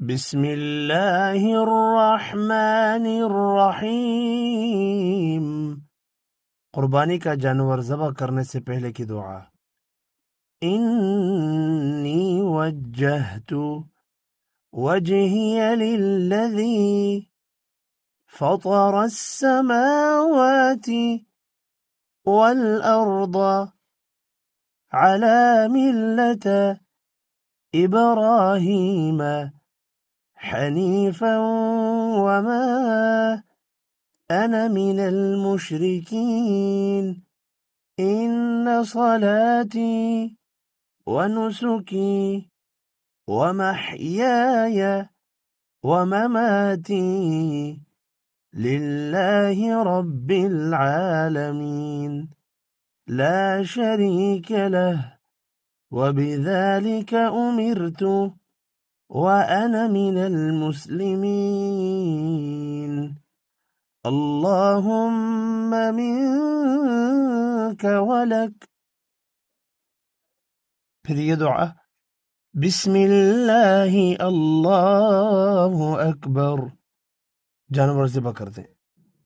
बिस्मिल्लाहिर्रहमानिर्रहीम। कुर्बानी का जानवर ज़बह करने से पहले की दुआ। इन्नी वज्जहतु वजहिय लिल्लज़ी फ़तरा अस्समावाति वल अर्द अला मिल्लत इब्राहीम हनीफा वमा أنا من المشركين إن صلاتي ونسكي ومحياي ومماتي لله رب العالمين لا شريك له وبذلك أمرت وأنا من المسلمين اللهم منك ولك। फिर ये दुआ, बिस्मिल्लाहि अल्लाहु अकबर, जानवर ज़िबा करते हैं।